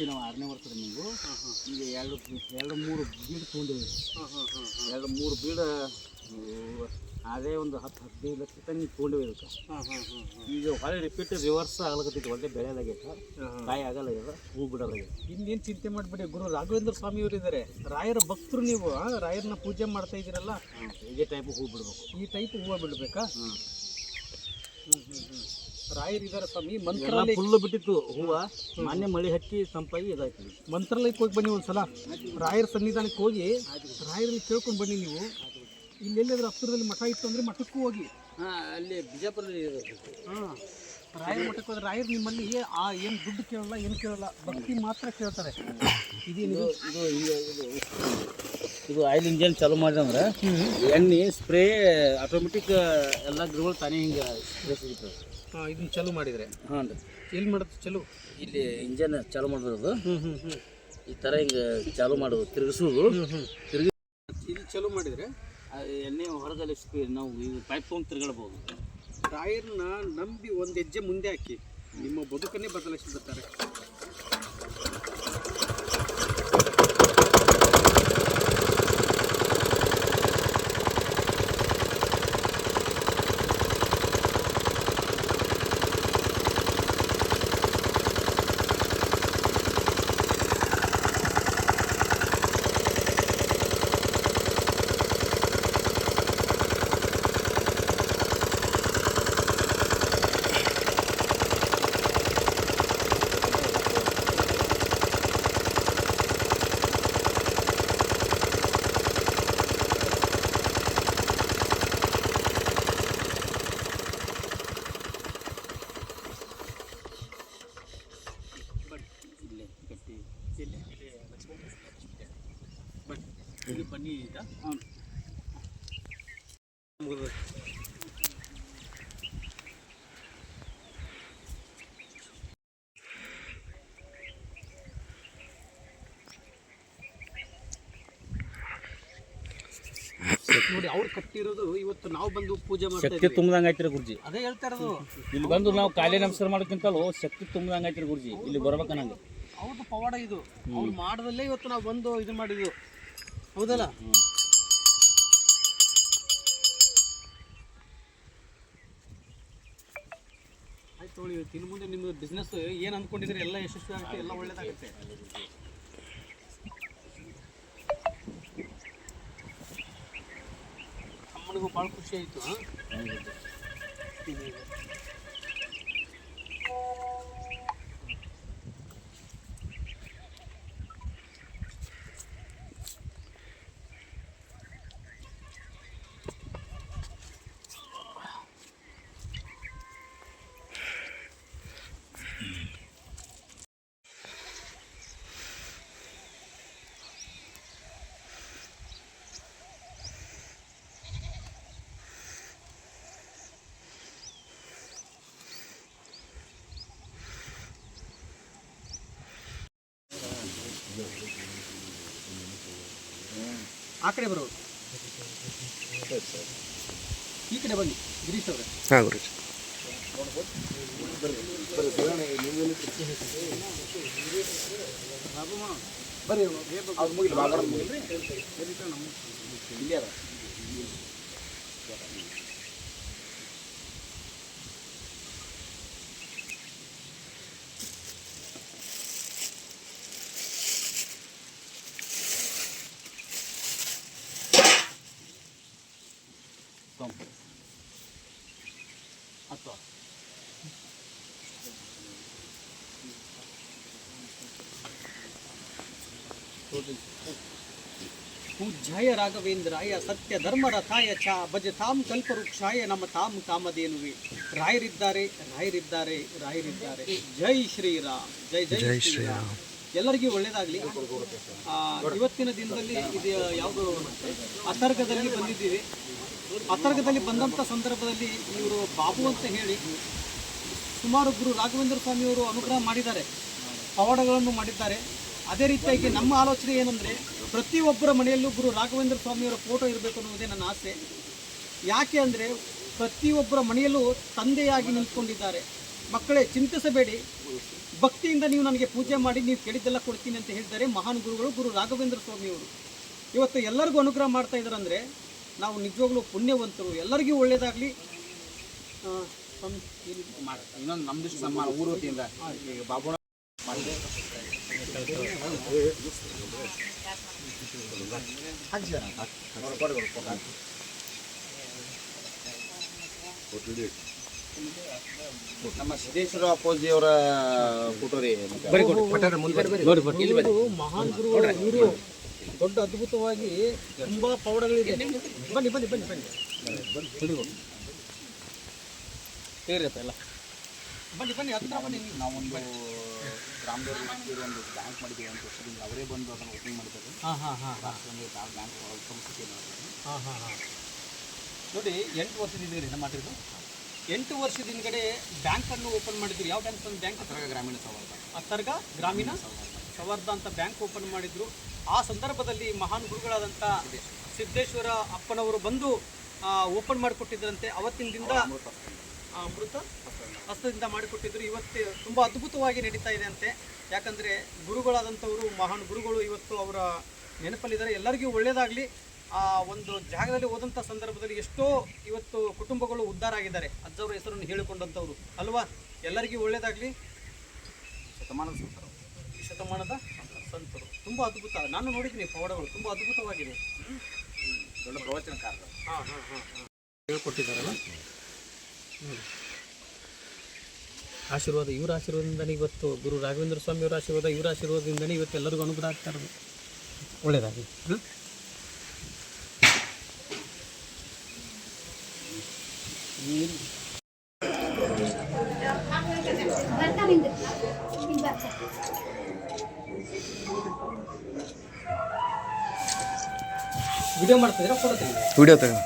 ನಾವು 6ನೇ ವರ್ಷದ ನೀವು ಈಗ ಎರಡು ಮೂರು ಬೀಡ್ ತೊಗೊಂಡಿವಿ. 2-3 ಬೀಡ ಅದೇ ಒಂದು 10-15 ಲಕ್ಷ ತನಕ ತೊಗೊಂಡಿವಿ ಇದಕ್ಕೆ. ಈಗ ಹೊಳೆ ರಿವರ್ಸ್ ಆಗ್ಲಕತ್ತೈತಿ. ಒಳ್ಳೆ ಬೆಳೆಯಲಾಗೈತೆ, ಕಾಯಿ ಆಗಲಾಗ್ಯದ, ಹೂ ಬಿಡಲಾಗ್ಯದ. ಇನ್ನೇನು ಚಿಂತೆ ಮಾಡಿಬಿಡಿ. ಗುರು ರಾಘವೇಂದ್ರ ಸ್ವಾಮಿಯವರು ಇದ್ದಾರೆ, ರಾಯರ ಭಕ್ತರು. ನೀವು ರಾಯರನ್ನ ಪೂಜೆ ಮಾಡ್ತಾ ಇದ್ದೀರಲ್ಲ, ಇದೇ ಟೈಪ್ ಹೂ ಬಿಡಬೇಕು. ಈ ಟೈಪ್ ಹೂವು ಬಿಡಬೇಕಾ? ರಾಯರಿದ್ದಾರೆ ಸ್ವಾಮಿ. ಮಂತ್ರಾಲಯ ಫುಲ್ಲು ಬಿಟ್ಟಿತ್ತು ಹೂವು. ಮೊನ್ನೆ ಮಳೆ ಹತ್ತಿ ತಂಪಾಗಿ ಇದಾಯ್ತು. ಮಂತ್ರಾಲಯಕ್ಕೆ ಹೋಗಿ ಬನ್ನಿ ಒಂದ್ಸಲ. ರಾಯರ ಸನ್ನಿಧಾನಕ್ಕೆ ಹೋಗಿ ರಾಯರಲ್ಲಿ ಕೇಳ್ಕೊಂಡು ಬನ್ನಿ. ನೀವು ಇಲ್ಲೆಲ್ಲಾದ್ರೂ ಹತ್ತಿರದಲ್ಲಿ ಮಠ ಇತ್ತು ಅಂದರೆ ಮಠಕ್ಕೂ ಹೋಗಿ. ಅಲ್ಲಿ ಬಿಜಾಪುರದಲ್ಲಿ ರಾಯರ ಮಠಕ್ಕೆ ಹೋದ್ರೆ ರಾಯರು ನಿಮ್ಮಲ್ಲಿ ಏನು ದುಡ್ಡು ಕೇಳಲ್ಲ, ಏನು ಕೇಳಲ್ಲ, ಭಕ್ತಿ ಮಾತ್ರ ಕೇಳ್ತಾರೆ. ಇದು ಇದು ಆಯಿಲ್ ಇಂಜನ್ ಚಾಲೂ ಮಾಡಿದಂದ್ರೆ ಎಣ್ಣೆ ಸ್ಪ್ರೇ ಆಟೋಮೆಟಿಕ್ ಎಲ್ಲ ಗಿಡಗಳು ತಾನೇ ಹಿಂಗೆ ಸ್ಪ್ರೇ ಸಿಗ್ತದೆ. ಇದನ್ನ ಚಾಲೂ ಮಾಡಿದರೆ ಹಾಂ ರೀ. ಎಲ್ಲಿ ಮಾಡುತ್ತೆ ಚಲೋ? ಇಲ್ಲಿ ಇಂಜನ್ ಚಾಲೂ ಮಾಡೋದು ಈ ಥರ ಹಿಂಗೆ ಚಾಲೂ ಮಾಡೋದು, ತಿರುಗಿಸೋದು. ಇದು ಚಾಲೂ ಮಾಡಿದರೆ ಎಣ್ಣೆ ಹೊರಗಲ್ಲಿ ನಾವು ಇದು ಪೈಪ್ ತೊಗೊಂಡು ತಿರುಗಾಡ್ಬೋದು. ರಾಯರನ್ನ ನಂಬಿ ಒಂದು ಹೆಜ್ಜೆ ಮುಂದೆ ಹಾಕಿ ನಿಮ್ಮ ಬದುಕನ್ನೇ ಬದಲಾಯಿಸಿಬಿಡ್ತಾರೆ. ಇದು ಬನ್ನಿ ಈಗ. ನೋಡಿ, ಅವ್ರು ಕಟ್ಟಿರೋದು ಇವತ್ತು ನಾವು ಬಂದು ಪೂಜೆ ಮಾಡ್ತಾ ಶಕ್ತಿ ತುಂಬ್ದಂಗೆ ಆಯ್ತಿರಿ ಗುರುಜಿ. ಅದೇ ಹೇಳ್ತಾ ಇರೋದು. ಇಲ್ಲಿ ಬಂದು ನಾವು ಕಾಲೇ ನಮಸ್ಕಾರ ಮಾಡೋಕ್ಕಿಂತಲೂ ಶಕ್ತಿ ತುಂಬ್ದಂಗೆ ಆಯ್ತಿರಿ ಗುರುಜಿ. ಇಲ್ಲಿ ಬರ್ಬೇಕನ್ನಂಗೆ ಅವ್ರದ್ದು ಪವಾಡ ಇದು. ಅವ್ರು ಮಾಡದಲ್ಲೇ ಇವತ್ತು ನಾವು ಬಂದು ಇದು ಮಾಡಿದ್ವು, ಹೌದಲ್ಲ? ಆಯ್ತು ನೋಡಿ, ಇನ್ನು ಮುಂದೆ ನಿಮ್ಮ ಬಿಸ್ನೆಸ್ ಏನು ಅಂದ್ಕೊಂಡಿದ್ರೆ ಎಲ್ಲ ಯಶಸ್ವಿ ಆಗುತ್ತೆ, ಎಲ್ಲ ಒಳ್ಳೇದಾಗುತ್ತೆ. ಅಮ್ಮನಿಗೂ ಭಾಳ ಖುಷಿ ಆಯಿತು. ಆ ಕಡೆ ಬರೋದು, ಈ ಕಡೆ ಬನ್ನಿ ಗಿರೀಶ್ ಅವರೇ. ಹಾಂ ಗುರುಜಿ. पूज्याय राघवेंद्राय सत्य धर्म रथाय च भजताम कल्पवृक्षाय नमताम कामधेनुवे. ರಾಯರಿದ್ದಾರೆ, ರಾಯರಿದ್ದಾರೆ, ರಾಯರಿದ್ದಾರೆ. ಜೈ ಶ್ರೀರಾಮ್, ಜೈ ಜೈ ಶ್ರೀರಾಮ್. ಎಲ್ಲರಿಗೂ ಒಳ್ಳೆಯದಾಗಲಿ. ಇವತ್ತಿನ ದಿನದಲ್ಲಿ ಇದು ಯಾವುದು ಅತರ್ಗದಲ್ಲಿ ಬಂದಿದ್ದೀವಿ. ಅತರ್ಗದಲ್ಲಿ ಬಂದಂಥ ಸಂದರ್ಭದಲ್ಲಿ ಇವರು ಬಾಬು ಅಂತ ಹೇಳಿ ಸುಮಾರು ಗುರು ರಾಘವೇಂದ್ರ ಸ್ವಾಮಿಯವರು ಅನುಗ್ರಹ ಮಾಡಿದ್ದಾರೆ, ಪವಾಡಗಳನ್ನು ಮಾಡಿದ್ದಾರೆ. ಅದೇ ರೀತಿಯಾಗಿ ನಮ್ಮ ಆಲೋಚನೆ ಏನಂದರೆ, ಪ್ರತಿಯೊಬ್ಬರ ಮನೆಯಲ್ಲೂ ಗುರು ರಾಘವೇಂದ್ರ ಸ್ವಾಮಿಯವರ ಫೋಟೋ ಇರಬೇಕು ಅನ್ನೋದೇ ನನ್ನ ಆಸೆ. ಯಾಕೆ ಅಂದರೆ ಪ್ರತಿಯೊಬ್ಬರ ಮನೆಯಲ್ಲೂ ತಂದೆಯಾಗಿ ನಿಂತ್ಕೊಂಡಿದ್ದಾರೆ. ಮಕ್ಕಳೇ ಚಿಂತಿಸಬೇಡಿ, ಭಕ್ತಿಯಿಂದ ನೀವು ನನಗೆ ಪೂಜೆ ಮಾಡಿ ನೀವು ಕೇಳಿದ್ದೆಲ್ಲ ಕೊಡ್ತೀನಿ ಅಂತ ಹೇಳಿದ್ದಾರೆ ಮಹಾನ್ ಗುರುಗಳು ಗುರು ರಾಘವೇಂದ್ರ ಸ್ವಾಮಿಯವರು. ಇವತ್ತು ಎಲ್ಲರಿಗೂ ಅನುಗ್ರಹ ಮಾಡ್ತಾ ಇದ್ದಾರೆ ಅಂದರೆ ನಾವು ನಿಜವಾಗ್ಲೂ ಪುಣ್ಯವಂತರು. ಎಲ್ಲರಿಗೂ ಒಳ್ಳೆಯದಾಗಲಿ. ಇನ್ನೊಂದು ನಮ್ದಿಷ್ಟು ನಮ್ಮ ಊರು ವತಿಯಿಂದ ಬಾಬು ನಮ್ಮ ಸಿದ್ದೇಶ್ವರ ಅಪ್ಪಾಜಿಯವರ ಫೋಟೋ ರೀ. ಮಹಾನ್ ಗುರುಗಳು ಇವರು ದೊಡ್ಡ ಅದ್ಭುತವಾಗಿ ತುಂಬ ಪೌಡಗಳಿದೆ. ಬನ್ನಿ ಬನ್ನಿ ಬನ್ನಿ ಬನ್ನಿ ಸೇರಿಯಪ್ಪ ಎಲ್ಲ ಬನ್ನಿ ಬನ್ನಿ ಹತ್ರ ಬನ್ನಿ. ನಾವೊಂದು ಗ್ರಾಮದವರು ಒಂದು ಬ್ಯಾಂಕ್ ಮಾಡಿದ್ದೀವಿ ಅಂತ ವರ್ಷದಿಂದ ಅವರೇ ಬಂದು ಅದನ್ನು ಓಪನ್ ಮಾಡಿದ್ದಾರೆ. ಬ್ಯಾಂಕ್ ನೋಡಿ 8 ವರ್ಷದಿಂದ ರೀ ಮಾಡಿರೋದು. 8 ವರ್ಷದ ಹಿಂದ್ಗಡೆ ಬ್ಯಾಂಕನ್ನು ಓಪನ್ ಮಾಡಿದ್ರು. ಯಾವ ಬ್ಯಾಂಕ್? ಒಂದು ಬ್ಯಾಂಕ್ ಗ್ರಾಮೀಣ ಸೌಹಾರ್ದ, ಅತ್ತರ್ಗ ಗ್ರಾಮೀಣ ಸೌಹಾರ್ದ ಅಂತ ಬ್ಯಾಂಕ್ ಓಪನ್ ಮಾಡಿದ್ರು. ಆ ಸಂದರ್ಭದಲ್ಲಿ ಮಹಾನ್ ಗುರುಗಳಾದಂಥ ಸಿದ್ದೇಶ್ವರ ಅಪ್ಪನವರು ಬಂದು ಓಪನ್ ಮಾಡಿಕೊಟ್ಟಿದ್ದರಂತೆ. ಅವತ್ತಿನ ದಿನ ಅಮೃತ ಹಸ್ತದಿಂದ ಮಾಡಿಕೊಟ್ಟಿದ್ರು. ಇವತ್ತು ತುಂಬ ಅದ್ಭುತವಾಗಿ ನಡೀತಾ ಇದೆ ಅಂತೆ. ಯಾಕಂದರೆ ಗುರುಗಳಾದಂಥವರು ಮಹಾನ್ ಗುರುಗಳು ಇವತ್ತು ಅವರ ನೆನಪಲ್ಲಿದ್ದಾರೆ. ಎಲ್ಲರಿಗೂ ಒಳ್ಳೆಯದಾಗಲಿ. ಆ ಒಂದು ಜಾಗದಲ್ಲಿ ಹೋದಂಥ ಸಂದರ್ಭದಲ್ಲಿ ಎಷ್ಟೋ ಇವತ್ತು ಕುಟುಂಬಗಳು ಉದ್ಧಾರ ಆಗಿದ್ದಾರೆ. ಅಜ್ಜವರ ಹೆಸರನ್ನು ಹೇಳಿಕೊಂಡಂಥವ್ರು ಅಲ್ವಾ. ಎಲ್ಲರಿಗೂ ಒಳ್ಳೆಯದಾಗಲಿ. ಶತಮಾನದ ಸಂತರು ತುಂಬ ಅದ್ಭುತ. ನಾನು ನೋಡಿದ್ದೀನಿ ಪವಾಡಗಳು ತುಂಬ ಅದ್ಭುತವಾಗಿದೆ. ದೊಡ್ಡ ಪ್ರವಚನಕಾರರು ಹೇಳ್ಕೊಟ್ಟಿದ್ದಾರಲ್ಲ. ಆಶೀರ್ವಾದ ಇವರ ಆಶೀರ್ವಾದದಿಂದನೇ ಇವತ್ತು ಗುರು ರಾಘವೇಂದ್ರ ಸ್ವಾಮಿಯವರ ಆಶೀರ್ವಾದ ಇವರ ಆಶೀರ್ವಾದದಿಂದನೇ ಇವತ್ತು ಎಲ್ಲರಿಗೂ ಅನುಗ್ರಹ ಆಗ್ತಾ ಇರೋದು. ಒಳ್ಳೆಯದಾಗಲಿ. ವಿಡಿಯೋ ಮಾಡ್ತಿದ್ದೀರಾ? ಫೋಟೋ ತೆಗೆದು ವಿಡಿಯೋ ತೆಗೆದು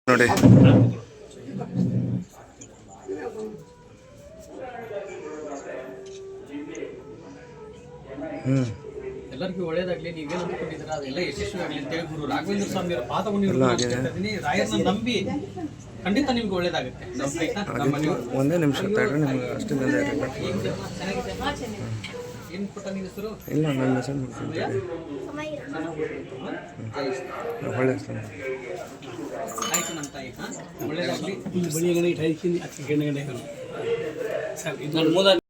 ನೋಡಿ. ಎಲ್ಲರಿಗೂ ಒಳ್ಳೇದಾಗ್ಲಿ. ನೀವೇನು ಅಂದ್ಕೊಂಡಿದ್ದೀರಾ ಅದೆಲ್ಲ ಯಶಸ್ವಿ ಆಗಲಿ ಅಂತೇಳಿ ಗುರು ರಾಘವೇಂದ್ರ ಸ್ವಾಮಿಯವರ ಪಾದವನ್ನು ರಾಯರನ್ನ ನಂಬಿ ಖಂಡಿತ ನಿಮ್ಗೆ ಒಳ್ಳೇದಾಗುತ್ತೆ. ಒಂದೇ ನಿಮಿಷ ತಡ್ರಿ, ನಿಮ್ಗೆ ಅಷ್ಟು ಏನು ಕೊಟ್ಟ ನಿನ್ನ ಹೆಸರು? ಇಲ್ಲ, ನನ್ನ ಹೆಸರು ಮಾಡ್ತೀನಿ. ಒಳ್ಳೆ ಹೆಸರು ಆಯ್ತು ನನ್ನ ತಾಯಿ. ಒಳ್ಳೇದಾಗಲಿ.